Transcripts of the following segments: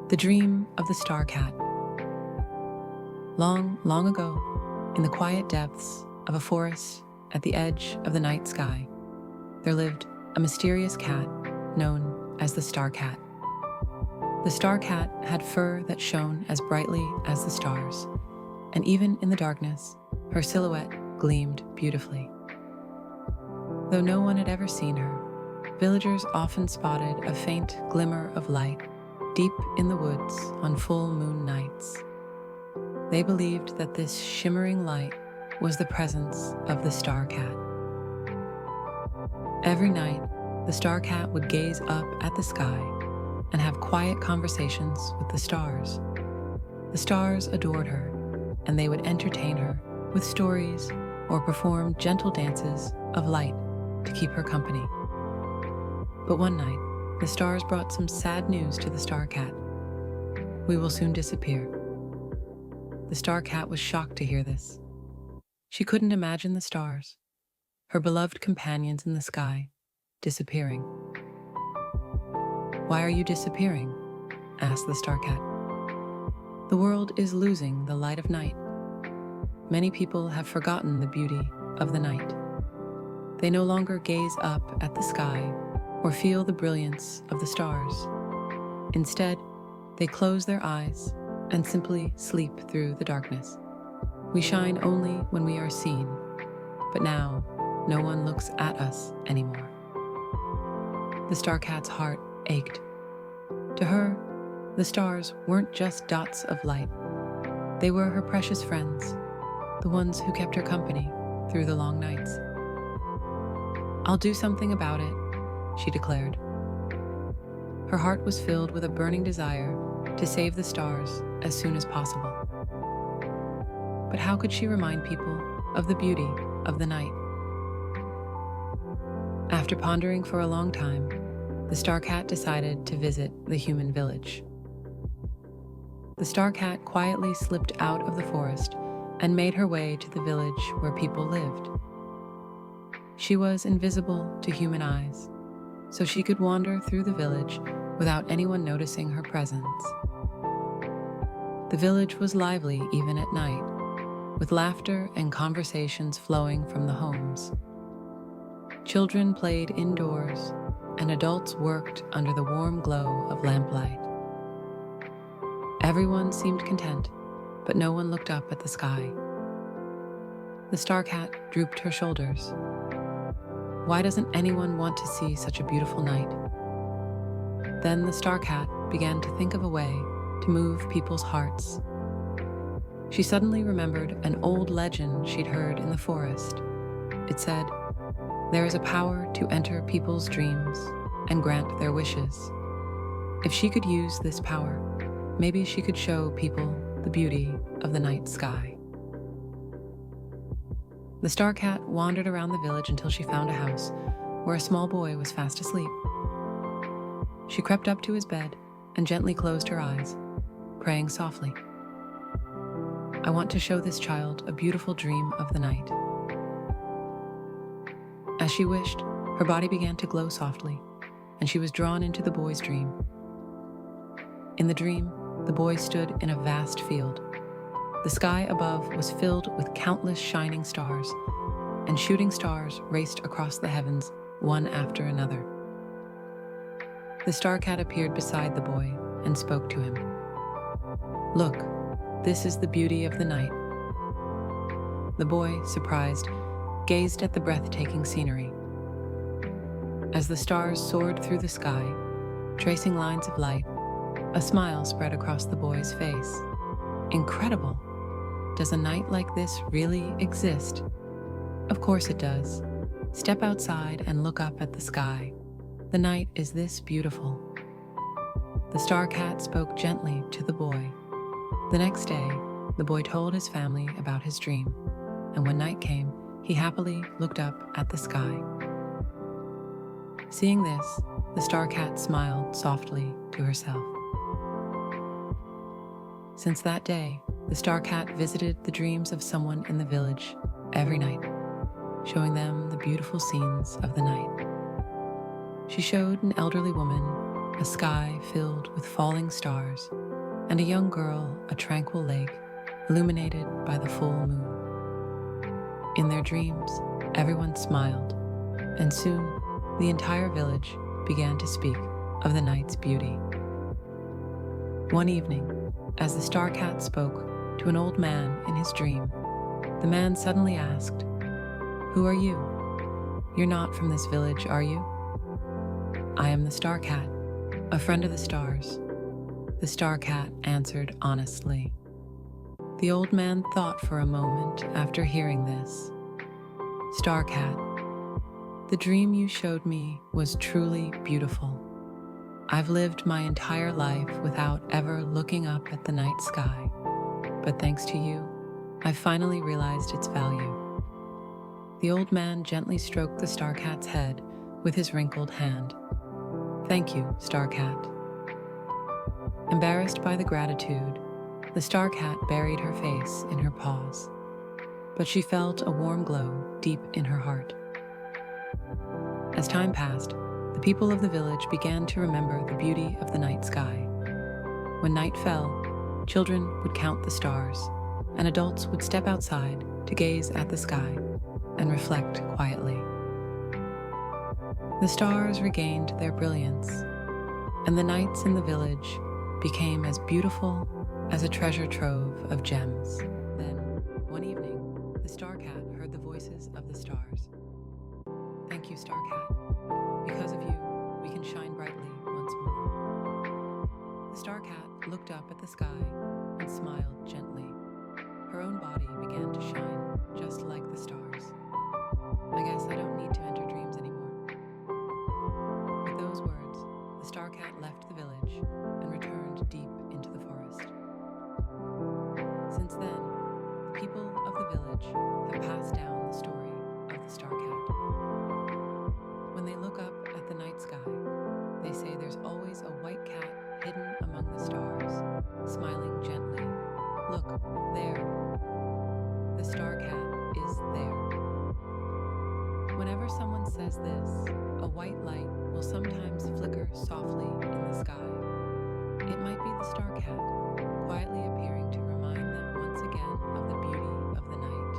The Dream of the Star Cat. Long, long ago, in the quiet depths of a forest at the edge of the night sky, there lived a mysterious cat known as the Star Cat. The Star Cat had fur that shone as brightly as the stars, and even in the darkness, her silhouette gleamed beautifully. Though no one had ever seen her, villagers often spotted a faint glimmer of light deep in the woods on full moon nights. They believed that this shimmering light was the presence of the Star Cat. Every night, the Star Cat would gaze up at the sky and have quiet conversations with the stars. The stars adored her, and they would entertain her with stories or perform gentle dances of light to keep her company. But one night, the stars brought some sad news to the Star Cat. We will soon disappear. The Star Cat was shocked to hear this. She couldn't imagine the stars, her beloved companions in the sky, disappearing. "Why are you disappearing?" asked the Star Cat. "The world is losing the light of night. Many people have forgotten the beauty of the night. They no longer gaze up at the sky or feel the brilliance of the stars. Instead, they close their eyes and simply sleep through the darkness. We shine only when we are seen, but now no one looks at us anymore." The Star Cat's heart ached. To her, the stars weren't just dots of light. They were her precious friends, the ones who kept her company through the long nights. "I'll do something about it," she declared. Her heart was filled with a burning desire to save the stars as soon as possible. But how could she remind people of the beauty of the night? After pondering for a long time, the Star Cat decided to visit the human village. The Star Cat quietly slipped out of the forest and made her way to the village where people lived. She was invisible to human eyes, so she could wander through the village without anyone noticing her presence. The village was lively even at night, with laughter and conversations flowing from the homes. Children played indoors, and adults worked under the warm glow of lamplight. Everyone seemed content, but no one looked up at the sky. The Star Cat drooped her shoulders. Why doesn't anyone want to see such a beautiful night? Then the Star Cat began to think of a way to move people's hearts. She suddenly remembered an old legend she'd heard in the forest. It said, "There is a power to enter people's dreams and grant their wishes." If she could use this power, maybe she could show people the beauty of the night sky. The Star Cat wandered around the village until she found a house where a small boy was fast asleep. She crept up to his bed and gently closed her eyes, praying softly. "I want to show this child a beautiful dream of the night." As she wished, her body began to glow softly, and she was drawn into the boy's dream. In the dream, the boy stood in a vast field. The sky above was filled with countless shining stars, and shooting stars raced across the heavens, one after another. The Star Cat appeared beside the boy and spoke to him. "Look, this is the beauty of the night." The boy, surprised, gazed at the breathtaking scenery. As the stars soared through the sky, tracing lines of light, a smile spread across the boy's face. "Incredible! Does a night like this really exist?" "Of course it does. Step outside and look up at the sky. The night is this beautiful." The Star Cat spoke gently to the boy. The next day, the boy told his family about his dream, and when night came, he happily looked up at the sky. Seeing this, the Star Cat smiled softly to herself. Since that day, the Star Cat visited the dreams of someone in the village every night, showing them the beautiful scenes of the night. She showed an elderly woman a sky filled with falling stars, and a young girl, a tranquil lake, illuminated by the full moon. In their dreams, everyone smiled, and soon the entire village began to speak of the night's beauty. One evening, as the Star Cat spoke to an old man in his dream, the man suddenly asked, "Who are you? You're not from this village, are you?" "I am the Star Cat, a friend of the stars," the Star Cat answered honestly. The old man thought for a moment after hearing this. "Star Cat, the dream you showed me was truly beautiful. I've lived my entire life without ever looking up at the night sky, but thanks to you, I finally realized its value." The old man gently stroked the Star Cat's head with his wrinkled hand. "Thank you, Star Cat." Embarrassed by the gratitude, the Star Cat buried her face in her paws, but she felt a warm glow deep in her heart. As time passed, the people of the village began to remember the beauty of the night sky. When night fell, children would count the stars, and adults would step outside to gaze at the sky and reflect quietly. The stars regained their brilliance, and the nights in the village became as beautiful as a treasure trove of gems. Then, one evening, the Star Cat heard the voices of the stars. "Thank you, Star Cat. Because of you, we can shine brightly once more." The Star Cat looked up at the sky and smiled gently. Her own body began to shine just like the stars. "I guess I don't need to enter dreams anymore." With those words, the Star Cat left the village and returned deep into the forest. Since then, the people of the village have passed down the story of the Star Cat. When they look up at the night sky, they say there's always a white cat hidden among the stars, smiling gently. "Look, there. The Star Cat is there." Whenever someone says this, a white light will sometimes flicker softly in the sky. It might be the Star Cat, quietly appearing to remind them once again of the beauty of the night.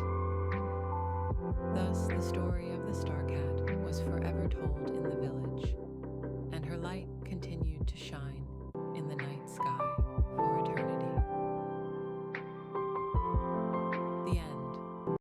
Thus, the story of the Star Cat was forever told in the village.